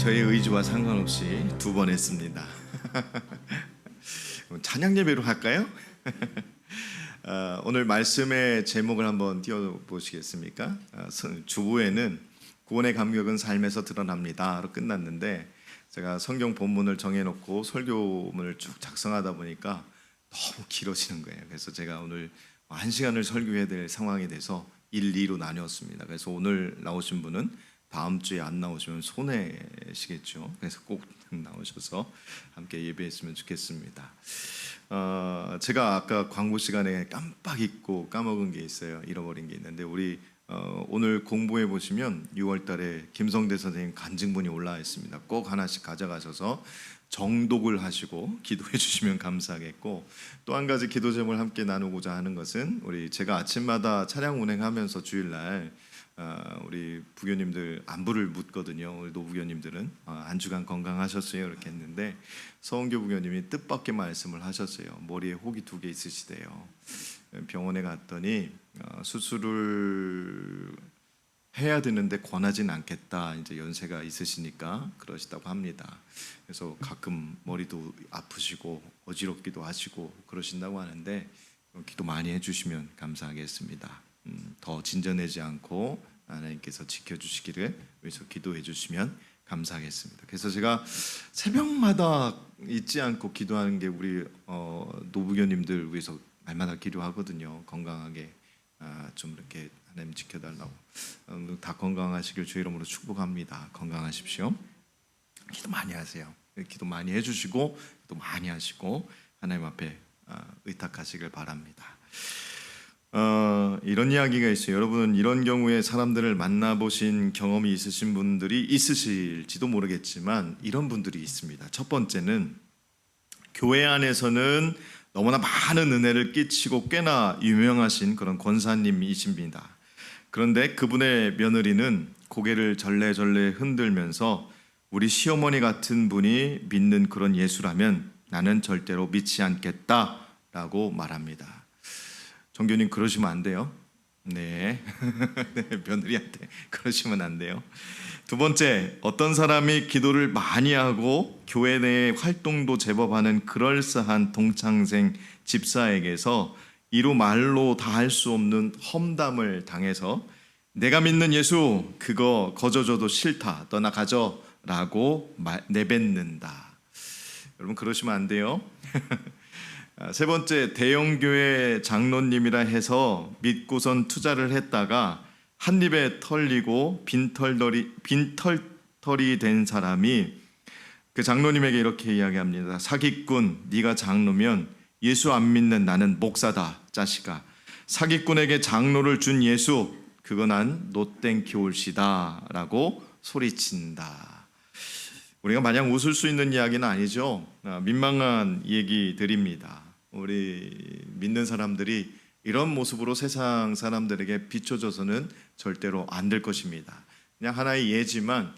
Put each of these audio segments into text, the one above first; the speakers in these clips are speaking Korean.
저의 의지와 상관없이 2번 했습니다. 찬양 예배로 할까요? 오늘 말씀의 제목을 한번 띄워보시겠습니까? 주부에는 구원의 감격은 삶에서 드러납니다로 끝났는데, 제가 성경 본문을 정해놓고 설교문을 쭉 작성하다 보니까 너무 길어지는 거예요. 그래서 제가 오늘 1시간을 설교해야 될 상황이 돼서 1, 2로 나뉘었습니다. 그래서 오늘 나오신 분은 다음 주에 안 나오시면 손해시겠죠. 그래서 꼭 나오셔서 함께 예배했으면 좋겠습니다. 제가 아까 광고 시간에 깜빡 잊고 까먹은 게 있어요. 잃어버린 게 있는데, 우리 오늘 공부해 보시면 6월 달에 김성대 선생님 간증문이 올라와 있습니다. 꼭 하나씩 가져가셔서 정독을 하시고 기도해 주시면 감사하겠고, 또 한 가지 기도 제목을 함께 나누고자 하는 것은, 제가 아침마다 차량 운행하면서 주일날 우리 부교님들 안부를 묻거든요. 우리 노부교님들은 한 주간 건강하셨어요? 이렇게 했는데, 서은교 부교님이 뜻밖의 말씀을 하셨어요. 머리에 혹이 2개 있으시대요. 병원에 갔더니 수술을 해야 되는데 권하진 않겠다. 이제 연세가 있으시니까 그러시다고 합니다. 그래서 가끔 머리도 아프시고 어지럽기도 하시고 그러신다고 하는데, 기도 많이 해주시면 감사하겠습니다. 더 진전하지 않고 하나님께서 지켜주시기를 위해서 기도해 주시면 감사하겠습니다. 그래서 제가 새벽마다 잊지 않고 기도하는 게, 우리 노부교님들 위해서 날마다 기도하거든요. 건강하게 좀 이렇게 하나님 지켜달라고. 다 건강하시길 주 이름으로 축복합니다. 건강하십시오. 기도 많이 하세요. 기도 많이 해주시고 기도 많이 하시고 하나님 앞에 의탁하시길 바랍니다. 이런 이야기가 있어요. 여러분은 이런 경우에 사람들을 만나보신 경험이 있으신 분들이 있으실지도 모르겠지만, 이런 분들이 있습니다. 첫 번째는, 교회 안에서는 너무나 많은 은혜를 끼치고 꽤나 유명하신 그런 권사님이십니다. 그런데 그분의 며느리는 고개를 절레절레 흔들면서, 우리 시어머니 같은 분이 믿는 그런 예수라면 나는 절대로 믿지 않겠다라고 말합니다. 정교님, 그러시면 안 돼요. 네. 네, 며느리한테 그러시면 안 돼요. 두 번째, 어떤 사람이 기도를 많이 하고 교회 내 활동도 제법 하는 그럴싸한 동창생 집사에게서 이루 말로 다 할 수 없는 험담을 당해서, 내가 믿는 예수 그거 거저줘도 싫다, 떠나가져 라고 내뱉는다. 여러분, 그러시면 안 돼요. 세 번째, 대형교회 장로님이라 해서 믿고선 투자를 했다가 한 입에 털리고 빈털털이 된 사람이 그 장로님에게 이렇게 이야기합니다. 사기꾼, 네가 장로면 예수 안 믿는 나는 목사다. 자식아, 사기꾼에게 장로를 준 예수 그거 난 노땡큐 올시다 라고 소리친다. 우리가 마냥 웃을 수 있는 이야기는 아니죠. 민망한 얘기들입니다. 우리 믿는 사람들이 이런 모습으로 세상 사람들에게 비춰져서는 절대로 안 될 것입니다. 그냥 하나의 예지만,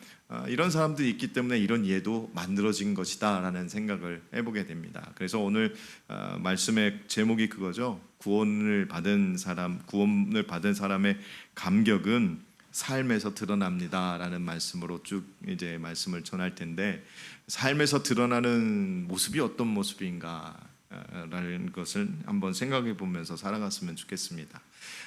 이런 사람들이 있기 때문에 이런 예도 만들어진 것이다 라는 생각을 해보게 됩니다. 그래서 오늘 말씀의 제목이 그거죠. 구원을 받은 사람의 감격은 삶에서 드러납니다 라는 말씀으로 쭉 이제 말씀을 전할 텐데, 삶에서 드러나는 모습이 어떤 모습인가 라는 것을 한번 생각해 보면서 살아갔으면 좋겠습니다.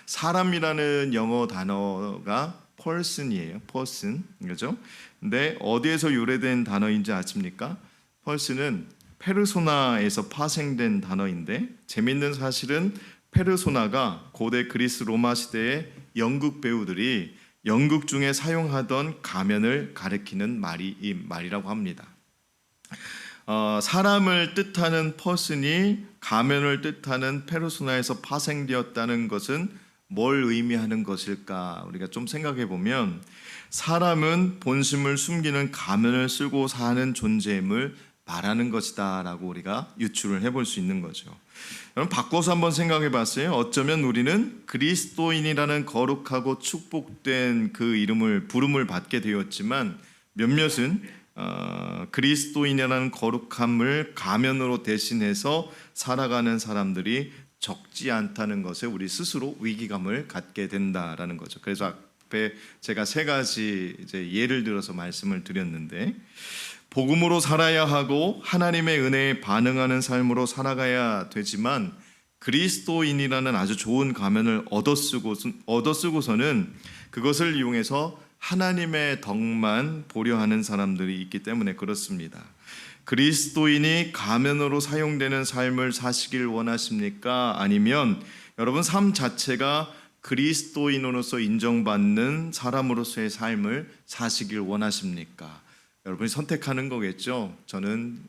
사람이라는 영어 단어가 person이에요. person, 그죠? 근데 어디에서 유래된 단어인지 아십니까? person은 페르소나에서 파생된 단어인데, 재밌는 사실은 페르소나가 고대 그리스 로마 시대의 연극 배우들이 연극 중에 사용하던 가면을 가리키는 이 말이라고 합니다. 사람을 뜻하는 person이 가면을 뜻하는 페르소나에서 파생되었다는 것은 뭘 의미하는 것일까? 우리가 좀 생각해 보면, 사람은 본심을 숨기는 가면을 쓰고 사는 존재임을 말하는 것이다 라고 우리가 유추를 해볼 수 있는 거죠. 여러분, 바꿔서 한번 생각해 봤어요. 어쩌면 우리는 그리스도인이라는 거룩하고 축복된 그 부름을 받게 되었지만, 몇몇은 그리스도인이라는 거룩함을 가면으로 대신해서 살아가는 사람들이 적지 않다는 것에 우리 스스로 위기감을 갖게 된다라는 거죠. 그래서 앞에 제가 세 가지 이제 예를 들어서 말씀을 드렸는데, 복음으로 살아야 하고 하나님의 은혜에 반응하는 삶으로 살아가야 되지만 그리스도인이라는 아주 좋은 가면을 얻어쓰고서는 그것을 이용해서 하나님의 덕만 보려 하는 사람들이 있기 때문에 그렇습니다. 그리스도인이 가면으로 사용되는 삶을 사시길 원하십니까? 아니면 여러분 삶 자체가 그리스도인으로서 인정받는 사람으로서의 삶을 사시길 원하십니까? 여러분이 선택하는 거겠죠. 저는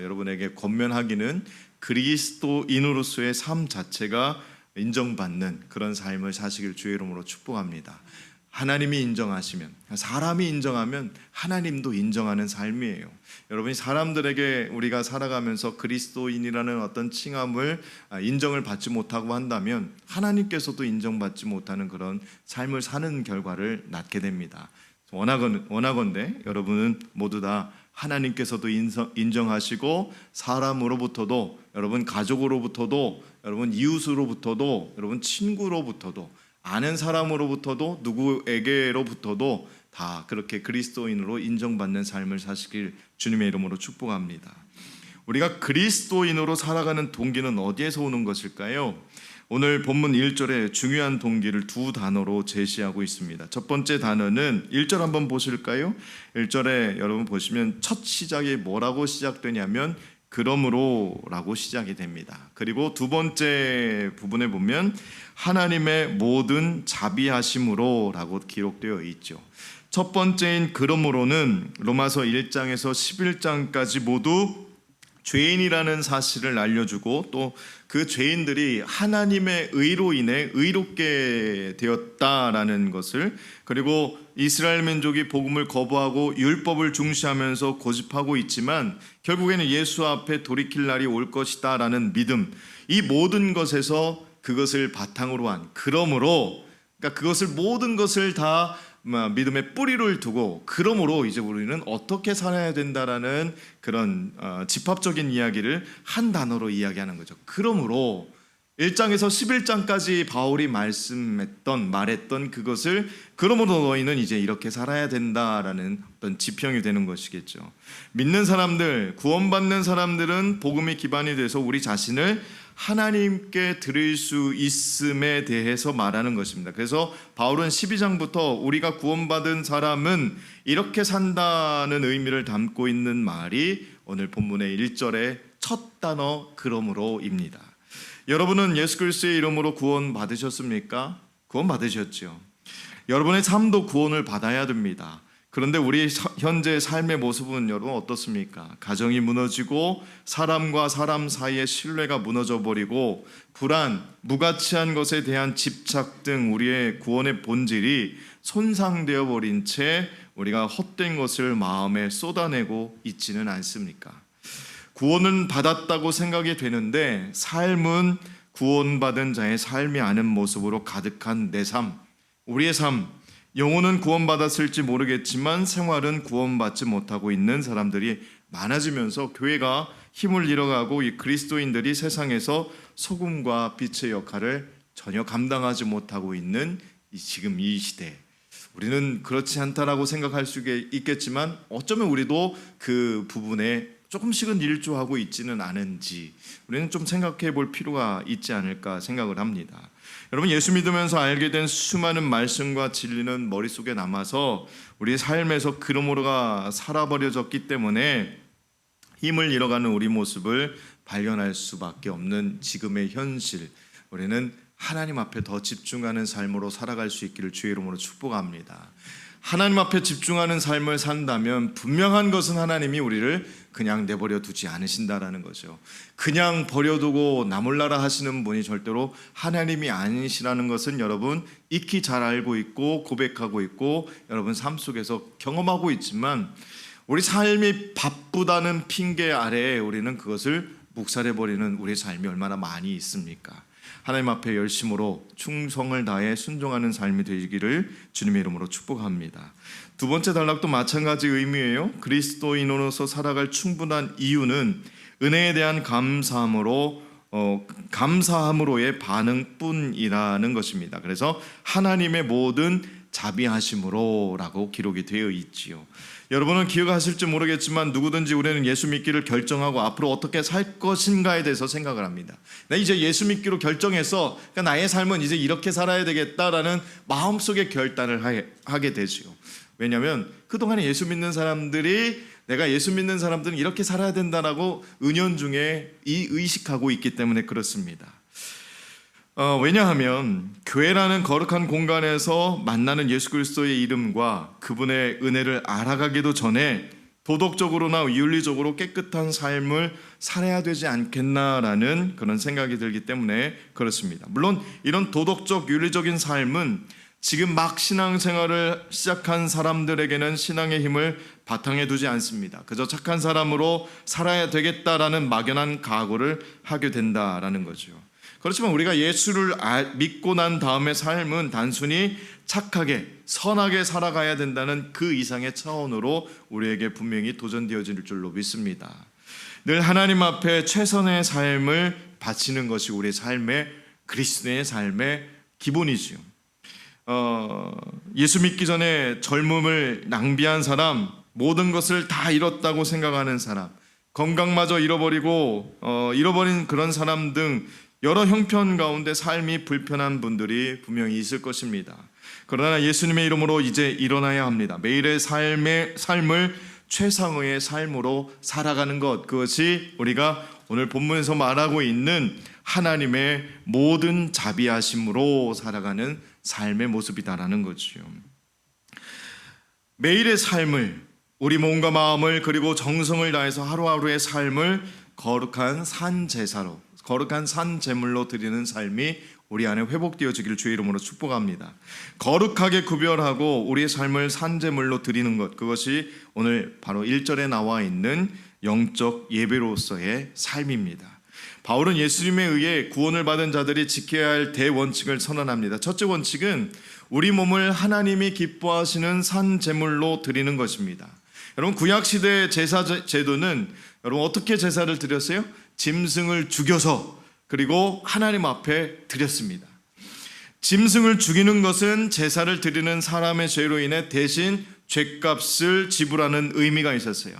여러분에게 권면하기는 그리스도인으로서의 삶 자체가 인정받는 그런 삶을 사시길 주의 이름으로 축복합니다. 하나님이 인정하시면, 사람이 인정하면 하나님도 인정하는 삶이에요. 여러분이 사람들에게 우리가 살아가면서 그리스도인이라는 어떤 칭함을 인정을 받지 못하고 한다면 하나님께서도 인정받지 못하는 그런 삶을 사는 결과를 낳게 됩니다. 원하건대 여러분은 모두 다 하나님께서도 인정하시고 사람으로부터도, 여러분 가족으로부터도, 여러분 이웃으로부터도, 여러분 친구로부터도, 아는 사람으로부터도, 누구에게로부터도 다 그렇게 그리스도인으로 인정받는 삶을 사시길 주님의 이름으로 축복합니다. 우리가 그리스도인으로 살아가는 동기는 어디에서 오는 것일까요? 오늘 본문 1절에 중요한 동기를 두 단어로 제시하고 있습니다. 첫 번째 단어는 1절 한번 보실까요? 1절에 여러분 보시면 첫 시작이 뭐라고 시작되냐면 그러므로 라고 시작이 됩니다. 그리고 두 번째 부분에 보면 하나님의 모든 자비하심으로 라고 기록되어 있죠. 첫 번째인 그러므로는 로마서 1장에서 11장까지 모두 죄인이라는 사실을 알려주고 또 그 죄인들이 하나님의 의로 인해 의롭게 되었다라는 것을, 그리고 이스라엘 민족이 복음을 거부하고 율법을 중시하면서 고집하고 있지만 결국에는 예수 앞에 돌이킬 날이 올 것이다 라는 믿음, 이 모든 것에서 그것을 바탕으로 한 그러므로, 그러니까 그것을 모든 것을 다 믿음의 뿌리를 두고 그러므로 이제 우리는 어떻게 살아야 된다라는 그런 집합적인 이야기를 한 단어로 이야기하는 거죠. 그러므로 1장에서 11장까지 바울이 말했던 그것을 그러므로 너희는 이제 이렇게 살아야 된다라는 어떤 지평이 되는 것이겠죠. 믿는 사람들, 구원받는 사람들은 복음이 기반이 돼서 우리 자신을 하나님께 드릴 수 있음에 대해서 말하는 것입니다. 그래서 바울은 12장부터 우리가 구원받은 사람은 이렇게 산다는 의미를 담고 있는 말이 오늘 본문의 1절의 첫 단어 그러므로입니다. 여러분은 예수 그리스도의 이름으로 구원 받으셨습니까? 구원 받으셨죠. 여러분의 삶도 구원을 받아야 됩니다. 그런데 우리 현재 삶의 모습은 여러분 어떻습니까? 가정이 무너지고 사람과 사람 사이의 신뢰가 무너져 버리고 불안, 무가치한 것에 대한 집착 등 우리의 구원의 본질이 손상되어 버린 채 우리가 헛된 것을 마음에 쏟아내고 있지는 않습니까? 구원은 받았다고 생각이 되는데 삶은 구원받은 자의 삶이 아닌 모습으로 가득한 내 삶, 우리의 삶, 영혼은 구원받았을지 모르겠지만 생활은 구원받지 못하고 있는 사람들이 많아지면서 교회가 힘을 잃어가고 이 그리스도인들이 세상에서 소금과 빛의 역할을 전혀 감당하지 못하고 있는 지금 이 시대, 우리는 그렇지 않다라고 생각할 수 있겠지만 어쩌면 우리도 그 부분에 조금씩은 일조하고 있지는 않은지 우리는 좀 생각해 볼 필요가 있지 않을까 생각을 합니다. 여러분, 예수 믿으면서 알게 된 수많은 말씀과 진리는 머릿속에 남아서 우리의 삶에서 그러므로가 살아버려졌기 때문에 힘을 잃어가는 우리 모습을 발견할 수밖에 없는 지금의 현실, 우리는 하나님 앞에 더 집중하는 삶으로 살아갈 수 있기를 주의 이름으로 축복합니다. 하나님 앞에 집중하는 삶을 산다면 분명한 것은 하나님이 우리를 그냥 내버려 두지 않으신다라는 거죠. 그냥 버려두고 나몰라라 하시는 분이 절대로 하나님이 아니시라는 것은 여러분 익히 잘 알고 있고 고백하고 있고 여러분 삶 속에서 경험하고 있지만 우리 삶이 바쁘다는 핑계 아래에 우리는 그것을 묵살해버리는 우리의 삶이 얼마나 많이 있습니까? 하나님 앞에 열심으로 충성을 다해 순종하는 삶이 되기를 주님의 이름으로 축복합니다. 두 번째 단락도 마찬가지 의미예요. 그리스도인으로서 살아갈 충분한 이유는 은혜에 대한 감사함으로의 반응뿐이라는 것입니다. 그래서 하나님의 모든 자비하심으로라고 기록이 되어 있지요. 여러분은 기억하실지 모르겠지만 누구든지 우리는 예수 믿기를 결정하고 앞으로 어떻게 살 것인가에 대해서 생각을 합니다. 나 이제 예수 믿기로 결정해서 그러니까 나의 삶은 이제 이렇게 살아야 되겠다라는 마음속에 결단을 하게 되지요. 왜냐하면 그동안에 예수 믿는 사람들이 내가 예수 믿는 사람들은 이렇게 살아야 된다라고 은연중에 의식하고 있기 때문에 그렇습니다. 왜냐하면 교회라는 거룩한 공간에서 만나는 예수 그리스도의 이름과 그분의 은혜를 알아가기도 전에 도덕적으로나 윤리적으로 깨끗한 삶을 살아야 되지 않겠나라는 그런 생각이 들기 때문에 그렇습니다. 물론 이런 도덕적 윤리적인 삶은 지금 막 신앙생활을 시작한 사람들에게는 신앙의 힘을 바탕에 두지 않습니다. 그저 착한 사람으로 살아야 되겠다라는 막연한 각오를 하게 된다라는 거죠. 그렇지만 우리가 예수를 믿고 난 다음의 삶은 단순히 착하게 선하게 살아가야 된다는 그 이상의 차원으로 우리에게 분명히 도전되어질 줄로 믿습니다. 늘 하나님 앞에 최선의 삶을 바치는 것이 우리의 삶의 그리스도의 삶의 기본이지요. 예수 믿기 전에 젊음을 낭비한 사람, 모든 것을 다 잃었다고 생각하는 사람, 건강마저 잃어버리고 잃어버린 그런 사람 등 여러 형편 가운데 삶이 불편한 분들이 분명히 있을 것입니다. 그러나 예수님의 이름으로 이제 일어나야 합니다. 매일의 삶을 최상의 삶으로 살아가는 것, 그것이 우리가 오늘 본문에서 말하고 있는 하나님의 모든 자비하심으로 살아가는 삶의 모습이다라는 거죠. 매일의 삶을 우리 몸과 마음을 그리고 정성을 다해서 하루하루의 삶을 거룩한 산 제사로, 거룩한 산 제물로 드리는 삶이 우리 안에 회복되어지기를 주의 이름으로 축복합니다. 거룩하게 구별하고 우리의 삶을 산 제물로 드리는 것, 그것이 오늘 바로 1절에 나와 있는 영적 예배로서의 삶입니다. 바울은 예수님에 의해 구원을 받은 자들이 지켜야 할 대원칙을 선언합니다. 첫째 원칙은 우리 몸을 하나님이 기뻐하시는 산 제물로 드리는 것입니다. 여러분, 구약시대의 제사 제도는 여러분 어떻게 제사를 드렸어요? 짐승을 죽여서 그리고 하나님 앞에 드렸습니다. 짐승을 죽이는 것은 제사를 드리는 사람의 죄로 인해 대신 죄값을 지불하는 의미가 있었어요.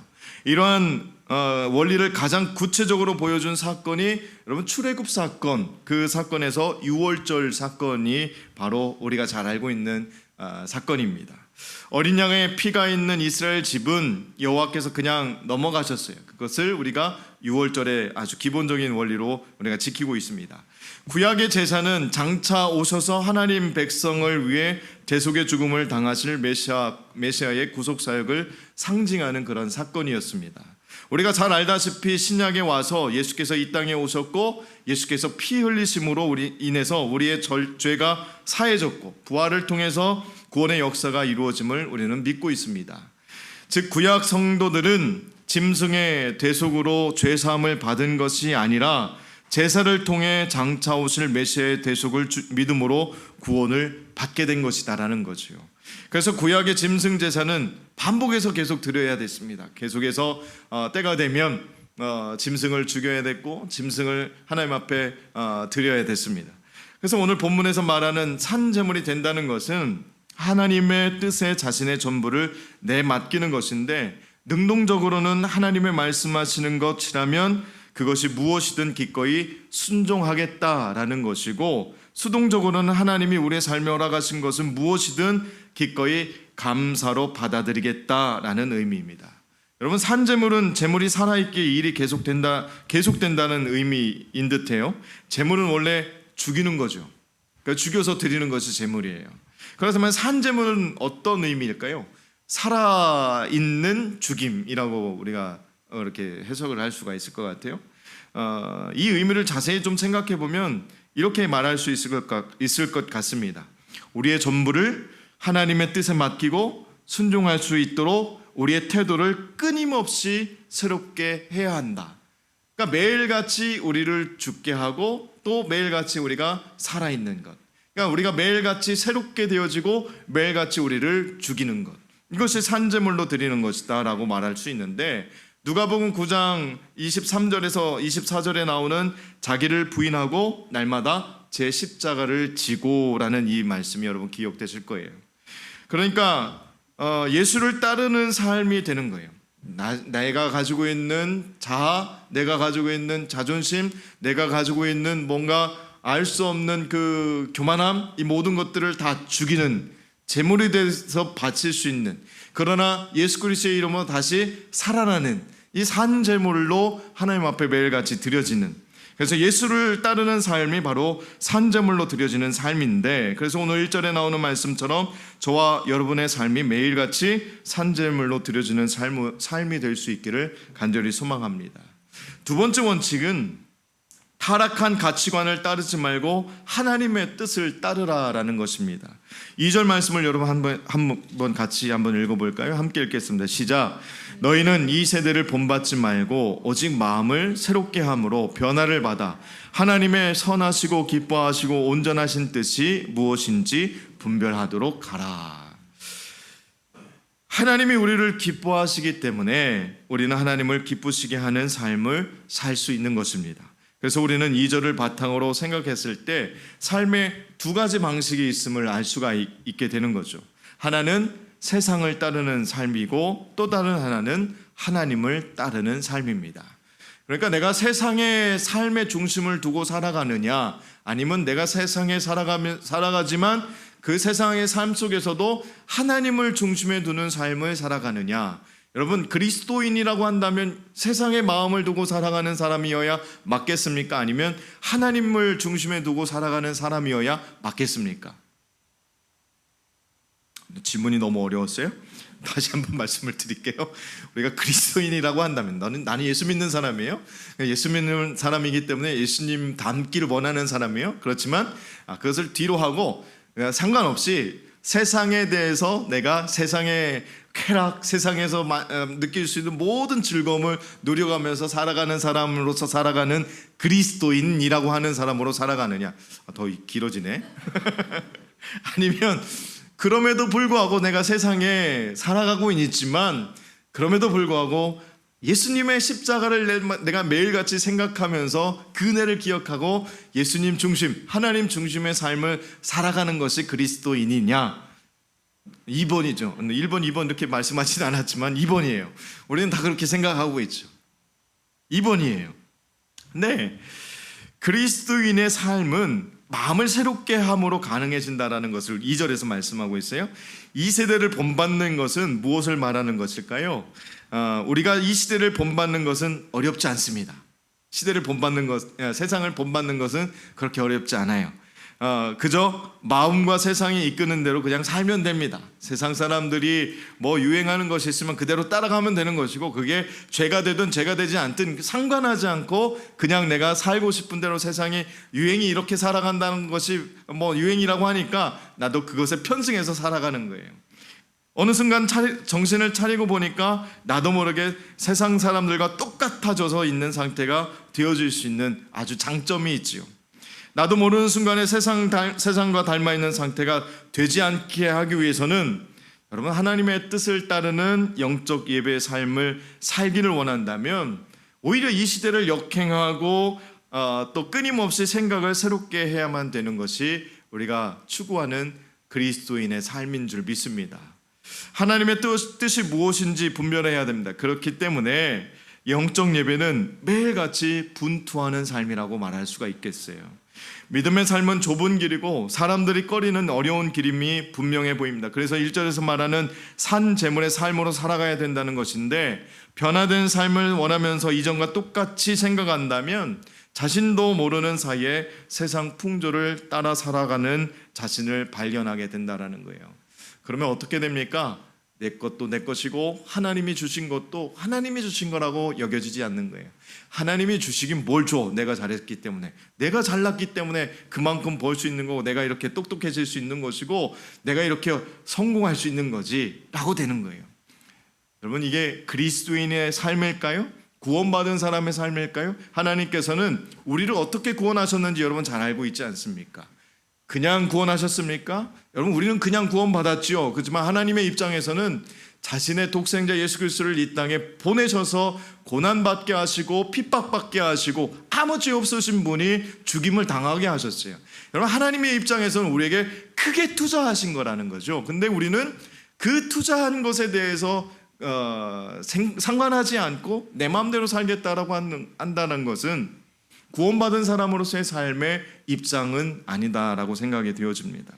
이러한 원리를 가장 구체적으로 보여준 사건이 여러분 출애굽 사건, 그 사건에서 유월절 사건이 바로 우리가 잘 알고 있는 사건입니다. 어린 양의 피가 있는 이스라엘 집은 여호와께서 그냥 넘어가셨어요. 그것을 우리가 유월절의 아주 기본적인 원리로 우리가 지키고 있습니다. 구약의 제사는 장차 오셔서 하나님 백성을 위해 대속의 죽음을 당하실 메시아의 구속 사역을 상징하는 그런 사건이었습니다. 우리가 잘 알다시피 신약에 와서 예수께서 이 땅에 오셨고 예수께서 피 흘리심으로 인해서 우리의 죄가 사해졌고 부활을 통해서 구원의 역사가 이루어짐을 우리는 믿고 있습니다. 즉 구약 성도들은 짐승의 대속으로 죄사함을 받은 것이 아니라 제사를 통해 장차 오실 메시아의 대속을 믿음으로 구원을 받게 된 것이다라는 거죠. 그래서 구약의 짐승 제사는 반복해서 계속 드려야 됐습니다. 계속해서 때가 되면 짐승을 죽여야 됐고 짐승을 하나님 앞에 드려야 됐습니다. 그래서 오늘 본문에서 말하는 산 제물이 된다는 것은 하나님의 뜻에 자신의 전부를 내맡기는 것인데, 능동적으로는 하나님의 말씀하시는 것이라면 그것이 무엇이든 기꺼이 순종하겠다라는 것이고, 수동적으로는 하나님이 우리의 삶에 허락하신 것은 무엇이든 기꺼이 감사로 받아들이겠다라는 의미입니다. 여러분, 산제물은 제물이 살아있기에 일이 계속된다는 의미인 듯해요. 제물은 원래 죽이는 거죠. 그러니까 죽여서 드리는 것이 제물이에요. 그렇다면 산제물은 어떤 의미일까요? 살아있는 죽임이라고 우리가 이렇게 해석을 할 수가 있을 것 같아요. 이 의미를 자세히 좀 생각해 보면 이렇게 말할 수 있을 것 같습니다. 우리의 전부를 하나님의 뜻에 맡기고 순종할 수 있도록 우리의 태도를 끊임없이 새롭게 해야 한다. 그러니까 매일같이 우리를 죽게 하고 또 매일같이 우리가 살아있는 것, 그러니까 우리가 매일같이 새롭게 되어지고 매일같이 우리를 죽이는 것, 이것이 산제물로 드리는 것이다 라고 말할 수 있는데, 누가복음 9장 23절에서 24절에 나오는 자기를 부인하고 날마다 제 십자가를 지고라는 이 말씀이 여러분 기억되실 거예요. 그러니까 예수를 따르는 삶이 되는 거예요. 내가 가지고 있는 자아, 내가 가지고 있는 자존심, 내가 가지고 있는 뭔가 알 수 없는 그 교만함, 이 모든 것들을 다 죽이는 제물이 돼서 바칠 수 있는, 그러나 예수 그리스도의 이름으로 다시 살아나는 이 산 제물로 하나님 앞에 매일같이 드려지는, 그래서 예수를 따르는 삶이 바로 산 제물로 드려지는 삶인데, 그래서 오늘 1절에 나오는 말씀처럼 저와 여러분의 삶이 매일같이 산 제물로 드려지는 삶이 될 수 있기를 간절히 소망합니다. 두 번째 원칙은 타락한 가치관을 따르지 말고 하나님의 뜻을 따르라라는 것입니다. 2절 말씀을 여러분 한번 같이 한번 읽어볼까요? 함께 읽겠습니다. 시작. 너희는 이 세대를 본받지 말고 오직 마음을 새롭게 함으로 변화를 받아 하나님의 선하시고 기뻐하시고 온전하신 뜻이 무엇인지 분별하도록 하라. 하나님이 우리를 기뻐하시기 때문에 우리는 하나님을 기쁘시게 하는 삶을 살 수 있는 것입니다. 그래서 우리는 2절을 바탕으로 생각했을 때 삶의 두 가지 방식이 있음을 알 수가 있게 되는 거죠. 하나는 세상을 따르는 삶이고 또 다른 하나는 하나님을 따르는 삶입니다. 그러니까 내가 세상의 삶의 중심을 두고 살아가느냐, 아니면 내가 세상에 살아가지만 그 세상의 삶 속에서도 하나님을 중심에 두는 삶을 살아가느냐. 여러분, 그리스도인이라고 한다면 세상의 마음을 두고 살아가는 사람이어야 맞겠습니까? 아니면 하나님을 중심에 두고 살아가는 사람이어야 맞겠습니까? 질문이 너무 어려웠어요? 다시 한번 말씀을 드릴게요. 우리가 그리스도인이라고 한다면 나는 예수 믿는 사람이에요. 예수 믿는 사람이기 때문에 예수님 닮기를 원하는 사람이에요. 그렇지만 그것을 뒤로 하고 상관없이 세상에 대해서 내가 세상의 쾌락, 세상에서 느낄 수 있는 모든 즐거움을 누려가면서 살아가는 사람으로서 살아가는 그리스도인이라고 하는 사람으로 살아가느냐. 더 길어지네. 아니면 그럼에도 불구하고 내가 세상에 살아가고 있지만 그럼에도 불구하고 예수님의 십자가를 내가 매일같이 생각하면서 그 은혜를 기억하고 예수님 중심, 하나님 중심의 삶을 살아가는 것이 그리스도인이냐. 2번이죠. 1번, 2번 이렇게 말씀하진 않았지만 2번이에요. 우리는 다 그렇게 생각하고 있죠. 2번이에요. 네, 그리스도인의 삶은 마음을 새롭게 함으로 가능해진다라는 것을 2절에서 말씀하고 있어요. 이 세대를 본받는 것은 무엇을 말하는 것일까요? 우리가 이 시대를 본받는 것은 어렵지 않습니다. 시대를 본받는 것, 세상을 본받는 것은 그렇게 어렵지 않아요. 그저 마음과 세상이 이끄는 대로 그냥 살면 됩니다. 세상 사람들이 뭐 유행하는 것이 있으면 그대로 따라가면 되는 것이고, 그게 죄가 되든 죄가 되지 않든 상관하지 않고 그냥 내가 살고 싶은 대로 세상이 유행이 이렇게 살아간다는 것이 뭐 유행이라고 하니까 나도 그것에 편승해서 살아가는 거예요. 어느 순간 정신을 차리고 보니까 나도 모르게 세상 사람들과 똑같아져서 있는 상태가 되어질 수 있는 아주 장점이 있지요. 나도 모르는 순간에 세상과 닮아있는 상태가 되지 않게 하기 위해서는 여러분, 하나님의 뜻을 따르는 영적 예배의 삶을 살기를 원한다면 오히려 이 시대를 역행하고 또 끊임없이 생각을 새롭게 해야만 되는 것이 우리가 추구하는 그리스도인의 삶인 줄 믿습니다. 하나님의 뜻이 무엇인지 분별해야 됩니다. 그렇기 때문에 영적 예배는 매일같이 분투하는 삶이라고 말할 수가 있겠어요. 믿음의 삶은 좁은 길이고 사람들이 꺼리는 어려운 길임이 분명해 보입니다. 그래서 1절에서 말하는 산 제물의 삶으로 살아가야 된다는 것인데, 변화된 삶을 원하면서 이전과 똑같이 생각한다면 자신도 모르는 사이에 세상 풍조를 따라 살아가는 자신을 발견하게 된다는 거예요. 그러면 어떻게 됩니까? 내 것도 내 것이고 하나님이 주신 것도 하나님이 주신 거라고 여겨지지 않는 거예요. 하나님이 주시긴 뭘 줘? 내가 잘했기 때문에, 내가 잘났기 때문에 그만큼 벌 수 있는 거고, 내가 이렇게 똑똑해질 수 있는 것이고, 내가 이렇게 성공할 수 있는 거지 라고 되는 거예요. 여러분, 이게 그리스도인의 삶일까요? 구원받은 사람의 삶일까요? 하나님께서는 우리를 어떻게 구원하셨는지 여러분 잘 알고 있지 않습니까? 그냥 구원하셨습니까? 여러분, 우리는 그냥 구원받았지요. 그렇지만 하나님의 입장에서는 자신의 독생자 예수 그리스도를 이 땅에 보내셔서 고난받게 하시고 핍박받게 하시고 아무 죄 없으신 분이 죽임을 당하게 하셨어요. 여러분, 하나님의 입장에서는 우리에게 크게 투자하신 거라는 거죠. 근데 우리는 그 투자한 것에 대해서 상관하지 않고 내 마음대로 살겠다라고 한다는 것은 구원받은 사람으로서의 삶의 입장은 아니다라고 생각이 되어집니다.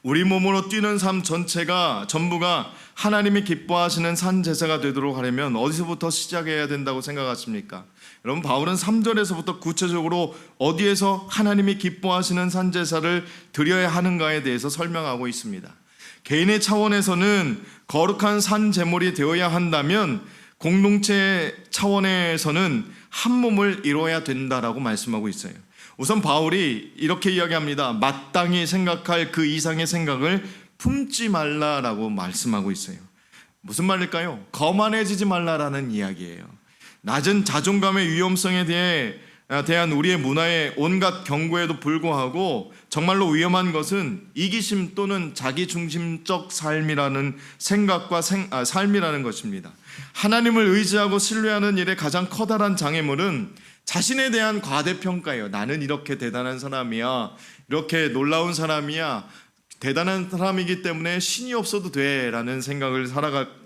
우리 몸으로 뛰는 삶 전부가 하나님이 기뻐하시는 산 제사가 되도록 하려면 어디서부터 시작해야 된다고 생각하십니까? 여러분, 바울은 3절에서부터 구체적으로 어디에서 하나님이 기뻐하시는 산 제사를 드려야 하는가에 대해서 설명하고 있습니다. 개인의 차원에서는 거룩한 산 제물이 되어야 한다면 공동체 차원에서는 한 몸을 이루어야 된다라고 말씀하고 있어요. 우선 바울이 이렇게 이야기합니다. 마땅히 생각할 그 이상의 생각을 품지 말라라고 말씀하고 있어요. 무슨 말일까요? 거만해지지 말라라는 이야기예요. 낮은 자존감의 위험성에 대한 우리의 문화의 온갖 경고에도 불구하고 정말로 위험한 것은 이기심 또는 자기중심적 삶이라는 생각과 삶이라는 것입니다. 하나님을 의지하고 신뢰하는 일의 가장 커다란 장애물은 자신에 대한 과대평가예요. 나는 이렇게 대단한 사람이야, 이렇게 놀라운 사람이야, 대단한 사람이기 때문에 신이 없어도 돼라는 생각을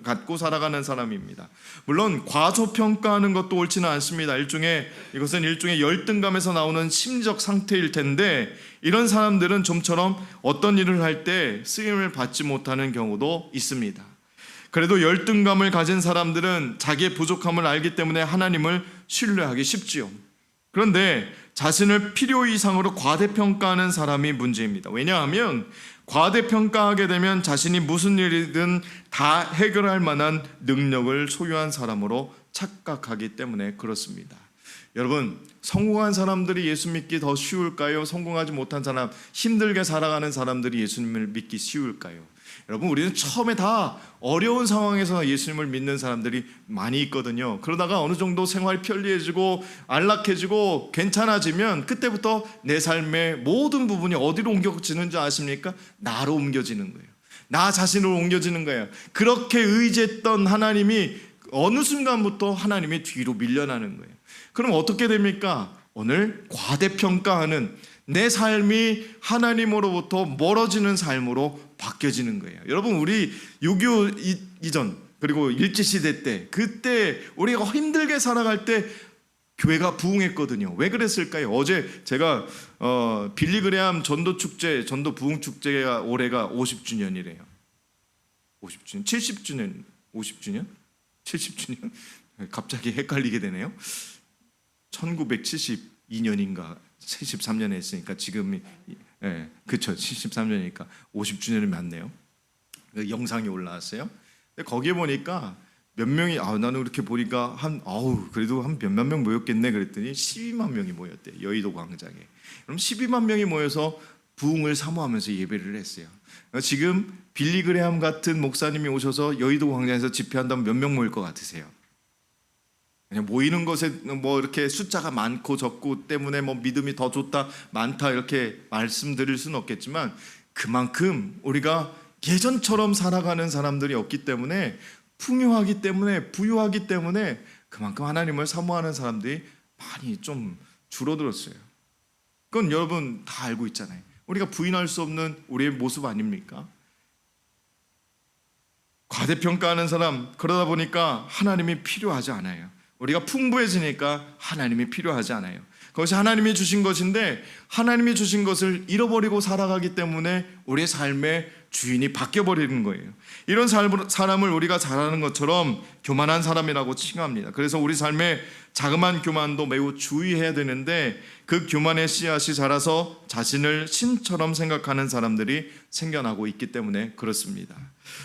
갖고 살아가는 사람입니다. 물론 과소평가하는 것도 옳지는 않습니다. 이것은 일종의 열등감에서 나오는 심리적 상태일 텐데, 이런 사람들은 좀처럼 어떤 일을 할 때 쓰임을 받지 못하는 경우도 있습니다. 그래도 열등감을 가진 사람들은 자기의 부족함을 알기 때문에 하나님을 신뢰하기 쉽지요. 그런데 자신을 필요 이상으로 과대평가하는 사람이 문제입니다. 왜냐하면 과대평가하게 되면 자신이 무슨 일이든 다 해결할 만한 능력을 소유한 사람으로 착각하기 때문에 그렇습니다. 여러분, 성공한 사람들이 예수 믿기 더 쉬울까요? 성공하지 못한 사람, 힘들게 살아가는 사람들이 예수님을 믿기 쉬울까요? 여러분, 우리는 처음에 다 어려운 상황에서 예수님을 믿는 사람들이 많이 있거든요. 그러다가 어느 정도 생활이 편리해지고 안락해지고 괜찮아지면 그때부터 내 삶의 모든 부분이 어디로 옮겨지는 줄 아십니까? 나로 옮겨지는 거예요. 나 자신으로 옮겨지는 거예요. 그렇게 의지했던 하나님이 어느 순간부터 하나님의 뒤로 밀려나는 거예요. 그럼 어떻게 됩니까? 오늘 과대평가하는 내 삶이 하나님으로부터 멀어지는 삶으로 바뀌어지는 거예요. 여러분, 우리 6.25 이전 그리고 일제시대 때, 그때 우리가 힘들게 살아갈 때 교회가 부흥했거든요. 왜 그랬을까요? 어제 제가 빌리그레암 전도축제, 전도부흥축제가 올해가 50주년이래요 50주년? 70주년? 50주년? 70주년? 갑자기 헷갈리게 되네요. 1972년인가 73년에 했으니까 지금이 그렇죠. 73년이니까 50주년이 맞네요. 그 영상이 올라왔어요. 근데 거기에 보니까 몇 명이 나는 이렇게 보니까 그래도 한 몇만 명 모였겠네 그랬더니 12만 명이 모였대요. 여의도 광장에. 그럼 12만 명이 모여서 부흥을 사모하면서 예배를 했어요. 지금 빌리그레함 같은 목사님이 오셔서 여의도 광장에서 집회한다면 몇 명 모일 것 같으세요? 그냥 모이는 것에 뭐 이렇게 숫자가 많고 적고 때문에 뭐 믿음이 더 좋다 많다 이렇게 말씀드릴 수는 없겠지만, 그만큼 우리가 예전처럼 살아가는 사람들이 없기 때문에, 풍요하기 때문에, 부유하기 때문에 그만큼 하나님을 사모하는 사람들이 많이 좀 줄어들었어요. 그건 여러분 다 알고 있잖아요. 우리가 부인할 수 없는 우리의 모습 아닙니까? 과대평가하는 사람, 그러다 보니까 하나님이 필요하지 않아요. 우리가 풍부해지니까 하나님이 필요하지 않아요. 그것이 하나님이 주신 것인데, 하나님이 주신 것을 잃어버리고 살아가기 때문에 우리의 삶의 주인이 바뀌어버리는 거예요. 이런 사람을 우리가 잘 아는 것처럼 교만한 사람이라고 칭합니다. 그래서 우리 삶의 자그마한 교만도 매우 주의해야 되는데, 그 교만의 씨앗이 자라서 자신을 신처럼 생각하는 사람들이 생겨나고 있기 때문에 그렇습니다.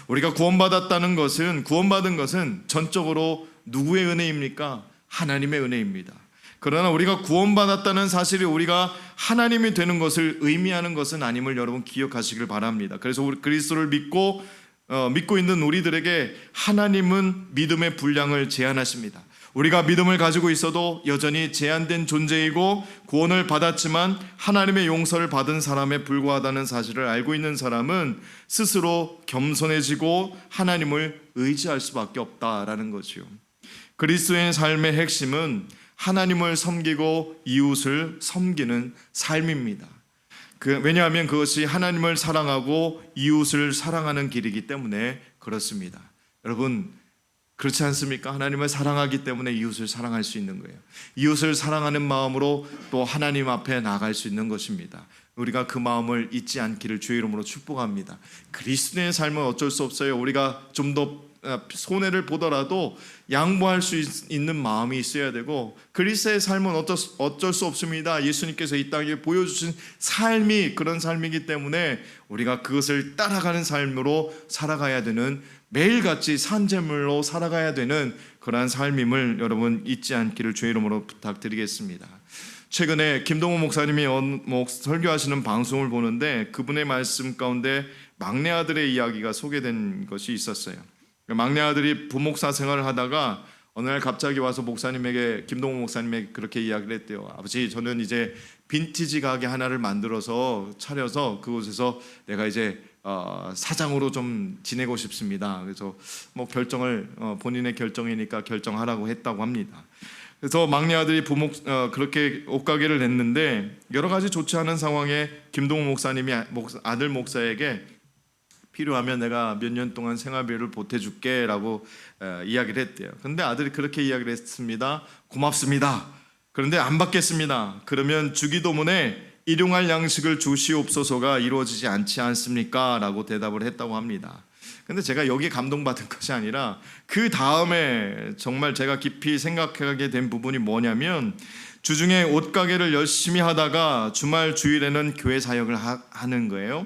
우리가 구원받은 것은 전적으로 누구의 은혜입니까? 하나님의 은혜입니다. 그러나 우리가 구원받았다는 사실이 우리가 하나님이 되는 것을 의미하는 것은 아님을 여러분 기억하시길 바랍니다. 그래서 우리 그리스도를 믿고 있는 우리들에게 하나님은 믿음의 분량을 제한하십니다. 우리가 믿음을 가지고 있어도 여전히 제한된 존재이고 구원을 받았지만 하나님의 용서를 받은 사람에 불과하다는 사실을 알고 있는 사람은 스스로 겸손해지고 하나님을 의지할 수밖에 없다라는 거지요. 그리스도의 삶의 핵심은 하나님을 섬기고 이웃을 섬기는 삶입니다. 왜냐하면 그것이 하나님을 사랑하고 이웃을 사랑하는 길이기 때문에 그렇습니다. 여러분, 그렇지 않습니까? 하나님을 사랑하기 때문에 이웃을 사랑할 수 있는 거예요. 이웃을 사랑하는 마음으로 또 하나님 앞에 나갈 수 있는 것입니다. 우리가 그 마음을 잊지 않기를 주의 이름으로 축복합니다. 그리스도의 삶은 어쩔 수 없어요. 우리가 좀 더 손해를 보더라도 양보할 수 있는 마음이 있어야 되고, 그리스도의 삶은 어쩔 수 없습니다. 예수님께서 이 땅에 보여주신 삶이 그런 삶이기 때문에 우리가 그것을 따라가는 삶으로 살아가야 되는, 매일같이 산재물로 살아가야 되는 그러한 삶임을 여러분 잊지 않기를 주의 이름으로 부탁드리겠습니다. 최근에 김동호 목사님이 설교하시는 방송을 보는데 그분의 말씀 가운데 막내 아들의 이야기가 소개된 것이 있었어요. 막내 아들이 부목사 생활을 하다가 어느 날 갑자기 와서 김동호 목사님에게 그렇게 이야기를 했대요. 아버지, 저는 이제 빈티지 가게 하나를 만들어서 차려서 그곳에서 내가 이제 사장으로 좀 지내고 싶습니다. 그래서 결정을 본인의 결정이니까 결정하라고 했다고 합니다. 그래서 막내 아들이 그렇게 옷가게를 냈는데 여러 가지 좋지 않은 상황에 김동호 목사님이 아들 목사에게 필요하면 내가 몇 년 동안 생활비를 보태줄게 라고 이야기를 했대요. 그런데 아들이 그렇게 이야기를 했습니다. 고맙습니다. 그런데 안 받겠습니다. 그러면 주기도문에 일용할 양식을 주시옵소서가 이루어지지 않지 않습니까? 라고 대답을 했다고 합니다. 근데 제가 여기에 감동받은 것이 아니라 그 다음에 정말 제가 깊이 생각하게 된 부분이 뭐냐면, 주중에 옷가게를 열심히 하다가 주말 주일에는 교회 사역을 하는 거예요.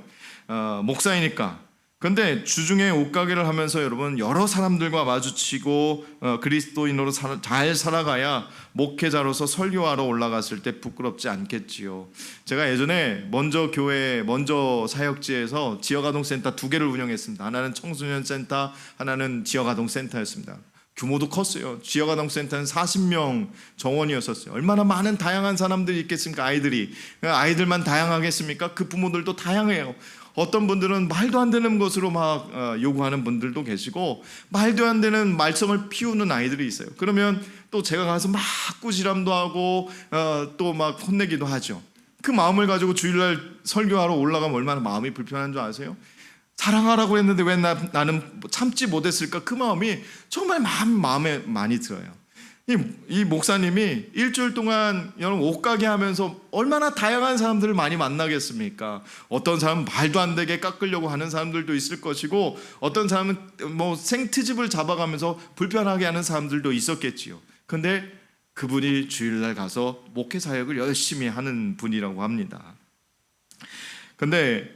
목사이니까. 근데 주중에 옷가게를 하면서 여러분 여러 사람들과 마주치고 그리스도인으로 잘 살아가야 목회자로서 설교하러 올라갔을 때 부끄럽지 않겠지요. 제가 예전에 먼저 사역지에서 지역아동센터 2개를 운영했습니다. 하나는 청소년센터, 하나는 지역아동센터였습니다. 규모도 컸어요. 지역아동센터는 40명 정원이었었어요. 얼마나 많은 다양한 사람들이 있겠습니까? 아이들만 다양하겠습니까? 그 부모들도 다양해요. 어떤 분들은 말도 안 되는 것으로 막 요구하는 분들도 계시고, 말도 안 되는 말썽을 피우는 아이들이 있어요. 그러면 또 제가 가서 막 꾸지람도 하고 또 막 혼내기도 하죠. 그 마음을 가지고 주일날 설교하러 올라가면 얼마나 마음이 불편한 줄 아세요? 사랑하라고 했는데 왜 나는 참지 못했을까? 그 마음이 정말 마음에 많이 들어요. 이 목사님이 일주일 동안 여러분 옷가게 하면서 얼마나 다양한 사람들을 많이 만나겠습니까? 어떤 사람은 말도 안 되게 깎으려고 하는 사람들도 있을 것이고, 어떤 사람은 생트집을 잡아가면서 불편하게 하는 사람들도 있었겠지요. 근데 그분이 주일날 가서 목회 사역을 열심히 하는 분이라고 합니다. 근데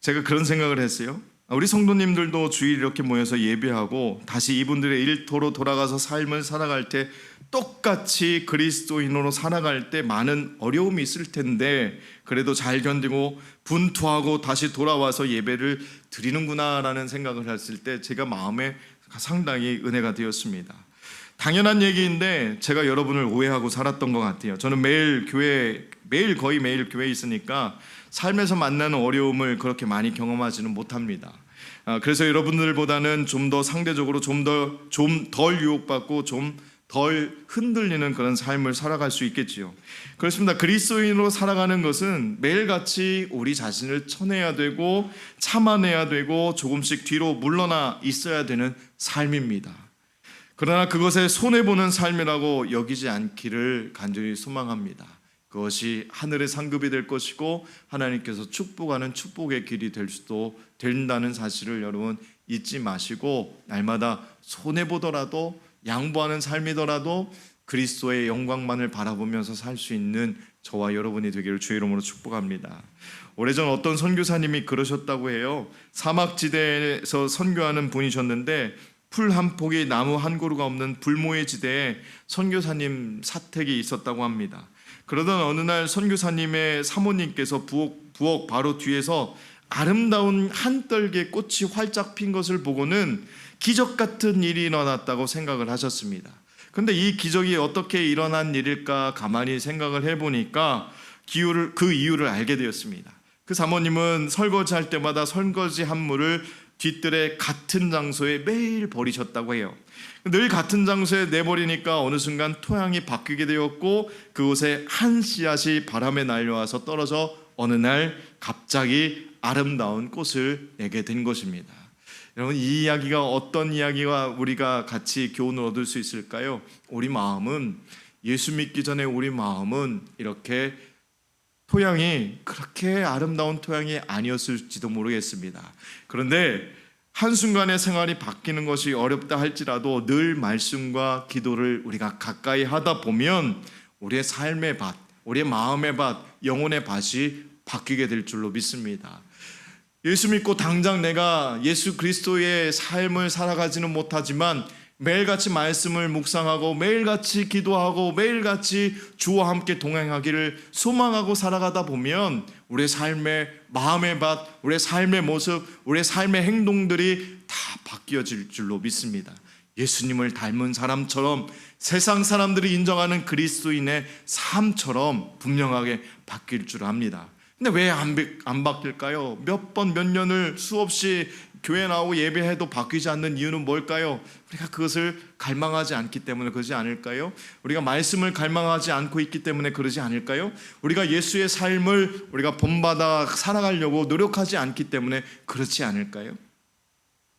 제가 그런 생각을 했어요. 우리 성도님들도 주일 이렇게 모여서 예배하고 다시 이분들의 일터로 돌아가서 삶을 살아갈 때 똑같이 그리스도인으로 살아갈 때 많은 어려움이 있을 텐데 그래도 잘 견디고 분투하고 다시 돌아와서 예배를 드리는구나라는 생각을 했을 때 제가 마음에 상당히 은혜가 되었습니다. 당연한 얘기인데 제가 여러분을 오해하고 살았던 것 같아요. 저는 거의 매일 교회에 있으니까 삶에서 만나는 어려움을 그렇게 많이 경험하지는 못합니다. 그래서 여러분들보다는 좀 더 상대적으로 좀 덜 유혹받고 좀 덜 흔들리는 그런 삶을 살아갈 수 있겠지요. 그렇습니다. 그리스도인으로 살아가는 것은 매일같이 우리 자신을 쳐내야 되고 참아내야 되고 조금씩 뒤로 물러나 있어야 되는 삶입니다. 그러나 그것에 손해보는 삶이라고 여기지 않기를 간절히 소망합니다. 그것이 하늘의 상급이 될 것이고 하나님께서 축복하는 축복의 길이 될 수도 된다는 사실을 여러분 잊지 마시고, 날마다 손해보더라도 양보하는 삶이더라도 그리스도의 영광만을 바라보면서 살 수 있는 저와 여러분이 되기를 주의 이름으로 축복합니다. 오래전 어떤 선교사님이 그러셨다고 해요. 사막지대에서 선교하는 분이셨는데 풀 한 폭이 나무 한 그루가 없는 불모의 지대에 선교사님 사택이 있었다고 합니다. 그러던 어느 날 선교사님의 사모님께서 부엌 바로 뒤에서 아름다운 한 떨기의 꽃이 활짝 핀 것을 보고는 기적 같은 일이 일어났다고 생각을 하셨습니다. 근데 이 기적이 어떻게 일어난 일일까 가만히 생각을 해보니까 그 이유를 알게 되었습니다. 그 사모님은 설거지할 때마다 설거지 한물을 뒤뜰에 같은 장소에 매일 버리셨다고 해요. 늘 같은 장소에 내버리니까 어느 순간 토양이 바뀌게 되었고 그곳에 한 씨앗이 바람에 날려와서 떨어져 어느 날 갑자기 아름다운 꽃을 내게 된 것입니다. 여러분, 이 이야기가 어떤 이야기와 우리가 같이 교훈을 얻을 수 있을까요? 우리 마음은, 예수 믿기 전에 우리 마음은 이렇게 토양이 그렇게 아름다운 토양이 아니었을지도 모르겠습니다. 그런데 한순간에 생활이 바뀌는 것이 어렵다 할지라도 늘 말씀과 기도를 우리가 가까이 하다 보면 우리의 삶의 밭, 우리의 마음의 밭, 영혼의 밭이 바뀌게 될 줄로 믿습니다. 예수 믿고 당장 내가 예수 그리스도의 삶을 살아가지는 못하지만 매일같이 말씀을 묵상하고 매일같이 기도하고 매일같이 주와 함께 동행하기를 소망하고 살아가다 보면 우리의 삶의 마음의 밭, 우리의 삶의 모습, 우리의 삶의 행동들이 다 바뀌어질 줄로 믿습니다. 예수님을 닮은 사람처럼 세상 사람들이 인정하는 그리스도인의 삶처럼 분명하게 바뀔 줄 압니다. 근데 왜 안 바뀔까요? 몇 번 몇 년을 수없이 교회 나오고 예배해도 바뀌지 않는 이유는 뭘까요? 우리가 그것을 갈망하지 않기 때문에 그러지 않을까요? 우리가 말씀을 갈망하지 않고 있기 때문에 그러지 않을까요? 우리가 예수의 삶을 우리가 본받아 살아가려고 노력하지 않기 때문에 그렇지 않을까요?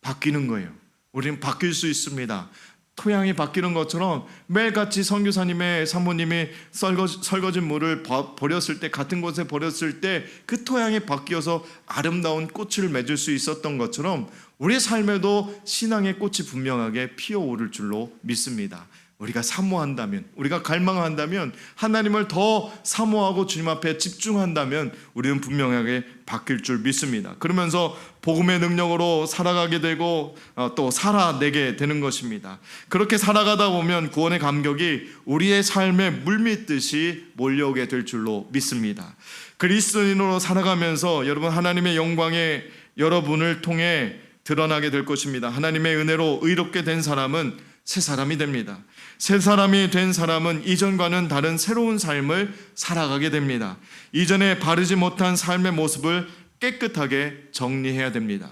바뀌는 거예요. 우리는 바뀔 수 있습니다. 토양이 바뀌는 것처럼 매일같이 선교사님의 사모님이 설거지 물을 버렸을 때, 같은 곳에 버렸을 때 그 토양이 바뀌어서 아름다운 꽃을 맺을 수 있었던 것처럼 우리의 삶에도 신앙의 꽃이 분명하게 피어오를 줄로 믿습니다. 우리가 사모한다면, 우리가 갈망한다면, 하나님을 더 사모하고 주님 앞에 집중한다면 우리는 분명하게 바뀔 줄 믿습니다. 그러면서 복음의 능력으로 살아가게 되고 또 살아내게 되는 것입니다. 그렇게 살아가다 보면 구원의 감격이 우리의 삶에 물밀듯이 몰려오게 될 줄로 믿습니다. 그리스도인으로 살아가면서 여러분, 하나님의 영광에 여러분을 통해 드러나게 될 것입니다. 하나님의 은혜로 의롭게 된 사람은 새 사람이 됩니다. 새 사람이 된 사람은 이전과는 다른 새로운 삶을 살아가게 됩니다. 이전에 바르지 못한 삶의 모습을 깨끗하게 정리해야 됩니다.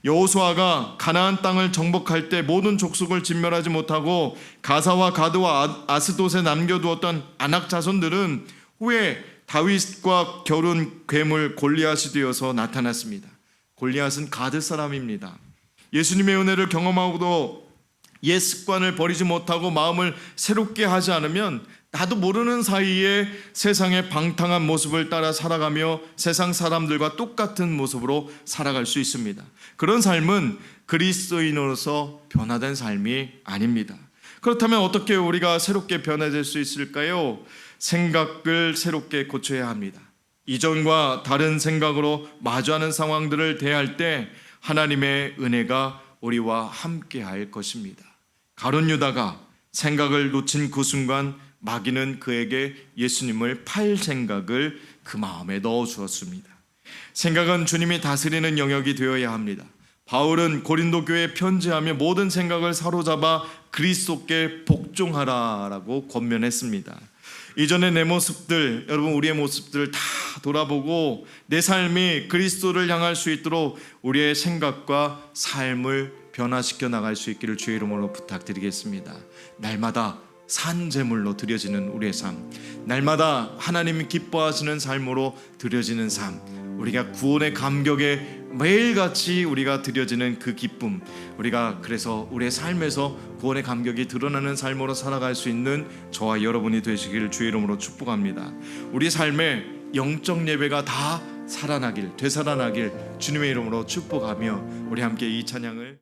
여호수아가 가나안 땅을 정복할 때 모든 족속을 진멸하지 못하고 가사와 가드와 아스돗에 남겨두었던 아낙 자손들은 후에 다윗과 겨룬 괴물 골리앗이 되어서 나타났습니다. 골리앗은 가드 사람입니다. 예수님의 은혜를 경험하고도 옛 습관을 버리지 못하고 마음을 새롭게 하지 않으면 나도 모르는 사이에 세상의 방탕한 모습을 따라 살아가며 세상 사람들과 똑같은 모습으로 살아갈 수 있습니다. 그런 삶은 그리스도인으로서 변화된 삶이 아닙니다. 그렇다면 어떻게 우리가 새롭게 변화될 수 있을까요? 생각을 새롭게 고쳐야 합니다. 이전과 다른 생각으로 마주하는 상황들을 대할 때 하나님의 은혜가 우리와 함께 할 것입니다. 가룟 유다가 생각을 놓친 그 순간 마귀는 그에게 예수님을 팔 생각을 그 마음에 넣어 주었습니다. 생각은 주님이 다스리는 영역이 되어야 합니다. 바울은 고린도 교회에 편지하며 모든 생각을 사로잡아 그리스도께 복종하라라고 권면했습니다. 이전의 내 모습들, 여러분, 우리의 모습들을 다 돌아보고 내 삶이 그리스도를 향할 수 있도록 우리의 생각과 삶을 변화시켜 나갈 수 있기를 주의 이름으로 부탁드리겠습니다. 날마다 산제물로 드려지는 우리의 삶, 날마다 하나님이 기뻐하시는 삶으로 드려지는 삶, 우리가 구원의 감격에 매일같이 우리가 드려지는 그 기쁨, 우리가 그래서 우리의 삶에서 구원의 감격이 드러나는 삶으로 살아갈 수 있는 저와 여러분이 되시기를 주의 이름으로 축복합니다. 우리 삶에 영적 예배가 다 살아나길, 되살아나길 주님의 이름으로 축복하며 우리 함께 이 찬양을